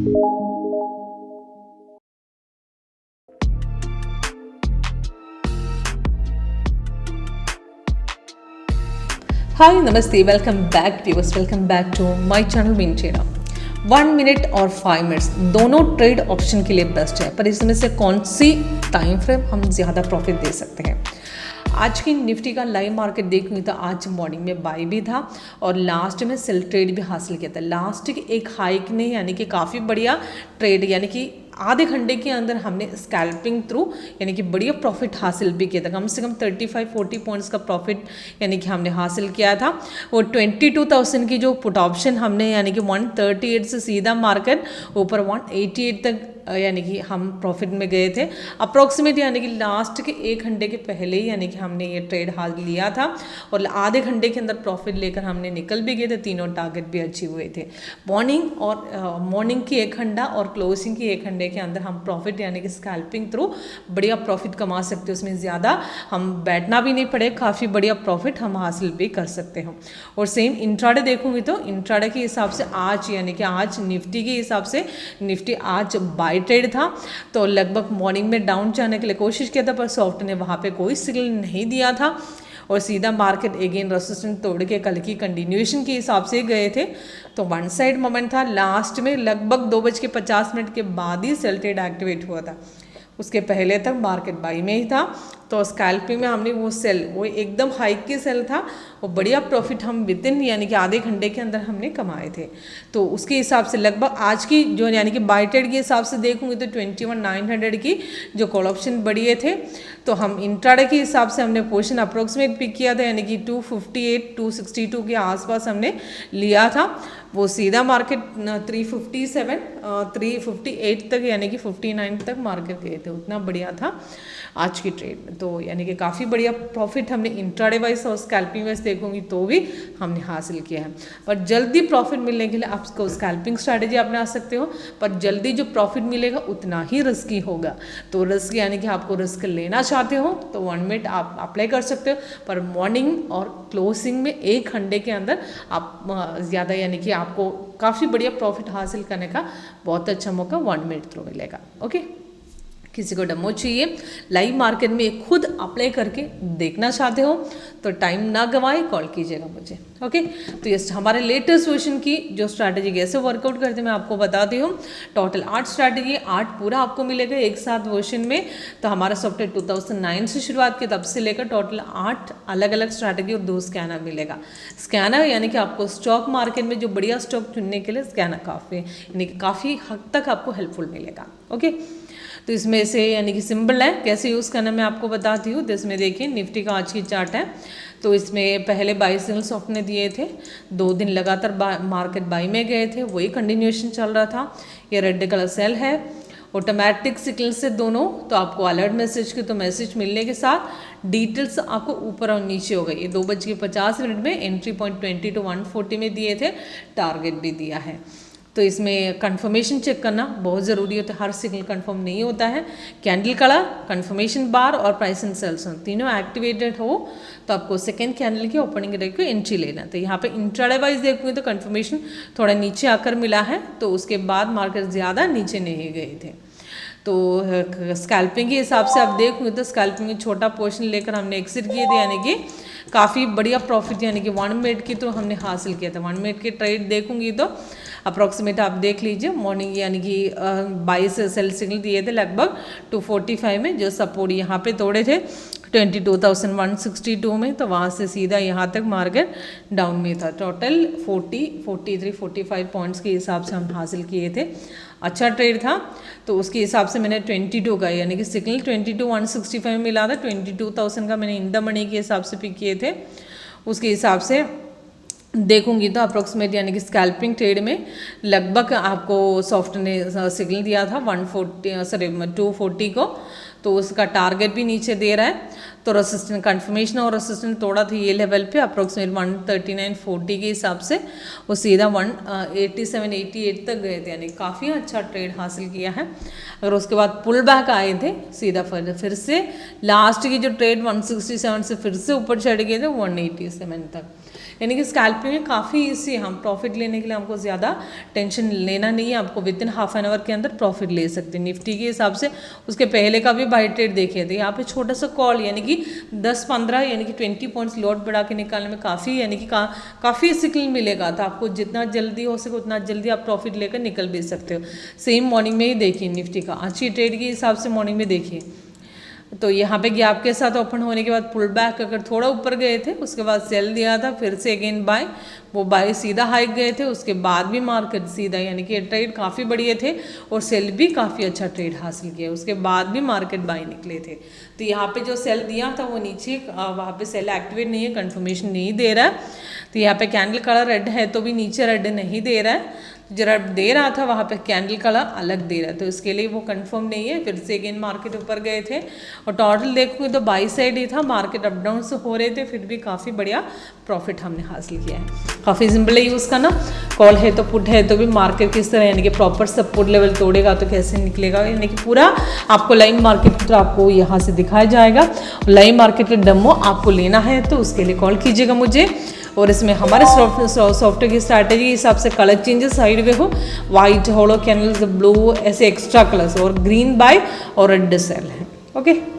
हाय नमस्ते, welcome back viewers, welcome back to my channel Win Trader. 1 minute और 5 minutes दोनों trade option के लिए बेस्ट है, पर इसमें से कौन सी टाइम फ्रेम हम ज़्यादा प्रॉफिट दे सकते हैं। आज की निफ्टी का लाइव मार्केट देखूंगी तो आज मॉर्निंग में बाई भी था और लास्ट में सेल ट्रेड भी हासिल किया था। लास्ट की एक हाइक ने यानी कि काफ़ी बढ़िया ट्रेड यानी कि आधे घंटे के अंदर हमने स्कैल्पिंग थ्रू यानी कि बढ़िया प्रॉफिट हासिल भी किया था। कम से कम 35-40 पॉइंट्स का प्रॉफिट यानी कि हमने हासिल किया था। वो 22,000 की जो पुट ऑप्शन हमने यानी कि 138 से सीधा मार्केट ऊपर 188 तक यानी कि हम प्रॉफिट में गए थे अप्रॉक्सीमेट, यानी कि लास्ट के 1 घंटे के पहले ही यानी कि हमने ये ट्रेड हाल लिया था और आधे घंटे के अंदर प्रॉफिट लेकर हमने निकल भी गए थे। तीनों टारगेट भी अचीव हुए थे। मॉर्निंग की 1 घंटा और क्लोजिंग की 1 घंटे के अंदर हम प्रॉफिट यानी कि स्कैल्पिंग थ्रू बढ़िया प्रॉफिट कमा सकते हैं। उसमें ज़्यादा हम बैठना भी नहीं पड़े, काफ़ी बढ़िया प्रॉफिट हम हासिल भी कर सकते हैं। और सेम इंट्राडे देखूंगी तो इंट्राडे के हिसाब से आज यानी कि आज निफ्टी के हिसाब से निफ्टी आज बाय ट्रेड था, तो लगभग मॉर्निंग में डाउन जाने के लिए कोशिश किया था, पर सॉफ्ट ने वहाँ पे कोई सिग्नल नहीं दिया था और सीधा मार्केट अगेन रेजिस्टेंस तोड़ के कल की कंटिन्यूएशन के हिसाब से गए थे। तो वन साइड मोमेंट था। लास्ट में लगभग 2:50 के बाद ही सेल ट्रेड एक्टिवेट हुआ था। उसके पहले तक मार्केट बाई में ही था। तो स्कैल्पिंग में हमने वो एकदम हाइक की सेल था, वो बढ़िया प्रॉफिट हम विदिन यानी कि आधे घंटे के अंदर हमने कमाए थे। तो उसके हिसाब से लगभग आज की जो यानी कि बाय ट्रेड के हिसाब से देखूंगी तो 21,900 की जो कॉल ऑप्शन बढ़िए थे। तो हम इंट्राडे के हिसाब से हमने पोजीशन अप्रोक्सीमेट पिक किया था यानी कि 258-262 के आसपास हमने लिया था। वो सीधा मार्केट 358 तक यानी कि 59 तक मार्केट गए थे। उतना बढ़िया था आज की ट्रेड में। तो यानी कि काफ़ी बढ़िया प्रॉफिट हमने इंट्राडे वाइज और स्कैल्पिंग वाइज देखूंगी तो भी हमने हासिल किया है। पर जल्दी प्रॉफिट मिलने के लिए आपको स्कैल्पिंग स्ट्रैटेजी अपना सकते हो, पर जल्दी जो प्रॉफिट मिलेगा उतना ही रिस्की होगा। तो रिस्क यानी कि आपको रिस्क लेना चाहते हो तो 1 मिनट आप अप्लाई कर सकते हो, पर मॉर्निंग और क्लोजिंग में 1 घंटे के अंदर आप ज़्यादा यानी कि आपको काफ़ी बढ़िया प्रॉफिट हासिल करने का बहुत अच्छा मौका 1 मिनट थ्रू मिलेगा। ओके, किसी को डेमो चाहिए लाइव मार्केट में खुद अप्लाई करके देखना चाहते हो तो टाइम ना गवाए, कॉल कीजिएगा मुझे। ओके, तो ये हमारे लेटेस्ट वर्जन की जो स्ट्रैटेजी कैसे वर्कआउट करते हैं मैं आपको बताती हूँ। टोटल 8 स्ट्रैटेजी, 8 पूरा आपको मिलेगा एक साथ वर्जन में। तो हमारा सॉफ्टवेयर 2009 से शुरुआत की, तब से लेकर टोटल 8 अलग अलग स्ट्रैटेजी और 2 स्कैनर मिलेगा। स्कैनर यानी कि आपको स्टॉक मार्केट में जो बढ़िया स्टॉक चुनने के लिए स्कैनर काफ़ी यानी कि काफ़ी हद तक आपको हेल्पफुल मिलेगा। ओके, तो इसमें से यानी कि सिंबल है कैसे यूज़ करना मैं आपको बताती हूँ। इसमें देखिए निफ्टी का आज की चार्ट है। तो इसमें पहले बाई सिग्नल सॉफ्ट ने दिए थे, 2 दिन लगातार मार्केट बाई में गए थे, वही कंटिन्यूएशन चल रहा था। ये रेड कलर सेल है, ऑटोमेटिक सिग्नल से दोनों। तो आपको अलर्ट मैसेज के तो मैसेज मिलने के साथ डिटेल्स आपको ऊपर और नीचे हो गई। ये 2:50 में एंट्री पॉइंट 20 to 140 में दिए थे, टारगेट भी दिया है। तो इसमें कंफर्मेशन चेक करना बहुत ज़रूरी होता है, हर सिग्नल कंफर्म नहीं होता है। कैंडल कलर, कंफर्मेशन बार और प्राइस एंड सेल्स तीनों एक्टिवेटेड हो तो आपको सेकेंड कैंडल की ओपनिंग रेट को एंट्री लेना। तो यहाँ पे इंट्राडे वाइज देखूँगी तो कंफर्मेशन थोड़ा नीचे आकर मिला है, तो उसके बाद मार्केट ज़्यादा नीचे नहीं गए थे। तो स्कैल्पिंग के हिसाब से आप देखोगे तो स्कैल्पिंग में छोटा पोर्शन लेकर हमने एग्जिट किए थे, यानी कि काफ़ी बढ़िया प्रॉफिट यानी कि 1 मिनट की तो हमने हासिल किया था। 1 मिनट की ट्रेड देखूंगी तो अप्रॉक्सीमेट आप देख लीजिए मॉर्निंग यानी कि 22 सेल सिग्नल दिए थे लगभग 245 में, जो सपोर्ट यहाँ पे तोड़े थे 22,162 में, तो वहाँ से सीधा यहाँ तक मार्केट डाउन में था। टोटल 43-45 पॉइंट्स के हिसाब से हम हासिल किए थे। अच्छा ट्रेड था। तो उसके हिसाब से मैंने 22 का यानी कि सिग्नल 22,165 में मिला था, 22,000 का मैंने इन द मनी के हिसाब से पिक किए थे। उसके हिसाब से देखूंगी तो अप्रोक्सीमेट यानी कि स्कैल्पिंग ट्रेड में लगभग आपको सॉफ्ट ने सिग्नल दिया था 240 को, तो उसका टारगेट भी नीचे दे रहा है। तो रेसिस्टेंस कंफर्मेशन और रेसिस्टेंस तोड़ा था ये लेवल पे अप्रोक्सीमेट 139.40 के हिसाब से, वो सीधा 187-88 तक गए थे, यानी काफ़ी अच्छा ट्रेड हासिल किया है। अगर उसके बाद पुल बैक आए थे सीधा फिर से लास्ट की जो ट्रेड 167 से फिर से ऊपर चढ़ गए थे 187 तक। यानी कि स्कैल्पिंग में काफ़ी ईजी है, हम प्रॉफिट लेने के लिए हमको ज़्यादा टेंशन लेना नहीं है, आपको with in half an hour के अंदर प्रॉफिट ले सकते हैं। निफ्टी के हिसाब से उसके पहले का भी बाई ट्रेड देखिए थे, यहाँ पे छोटा सा कॉल यानी कि 10-15 यानी कि 20 पॉइंट्स लॉट बढ़ा के निकालने में काफ़ी यानी कि काफ़ी सिग्नल मिलेगा, तो आपको जितना जल्दी हो सके उतना जल्दी आप प्रॉफिट लेकर निकल भी सकते हो। सेम मॉर्निंग में ही देखिए निफ्टी का आज की ट्रेड के हिसाब से मॉर्निंग में देखिए, तो यहाँ पे गैप के साथ ओपन होने के बाद पुल बैक अगर थोड़ा ऊपर गए थे, उसके बाद सेल दिया था, फिर से अगेन बाय, वो बाय सीधा हाइक गए थे, उसके बाद भी मार्केट सीधा यानी कि ट्रेड काफ़ी बढ़िया थे और सेल भी काफ़ी अच्छा ट्रेड हासिल किया, उसके बाद भी मार्केट बाय निकले थे। तो यहाँ पे जो सेल दिया था वो नीचे वहाँ पे सेल एक्टिवेट नहीं है, कंफर्मेशन नहीं दे रहा है। तो यहाँ पे कैंडल कलर रेड है तो भी नीचे रेड नहीं दे रहा है, जरा दे रहा था वहाँ पे कैंडल कलर अलग दे रहा है, तो इसके लिए वो कंफर्म नहीं है। फिर से अगेन मार्केट ऊपर गए थे और टोटल देखोगे तो बाई साइड ही था, मार्केट अप डाउन से हो रहे थे, फिर भी काफ़ी बढ़िया प्रॉफिट हमने हासिल किया है। काफ़ी सिंपल है यूज़ करना, कॉल है तो पुट है तो भी मार्केट किस तरह यानी कि प्रॉपर सपोर्ट लेवल तोड़ेगा तो कैसे निकलेगा, यानी कि पूरा आपको लाइव मार्केट आपको यहाँ से दिखाया जाएगा। लाइव मार्केट का डेमो आपको लेना है तो उसके लिए कॉल कीजिएगा मुझे, और इसमें हमारे सॉफ्टवेयर की स्ट्रैटेजी के हिसाब से कलर चेंजेस साइड में हो, वाइट होलो कैंडल्स, ब्लू ऐसे एक्स्ट्रा कलर्स, और ग्रीन बाय और रेड सेल है। ओके।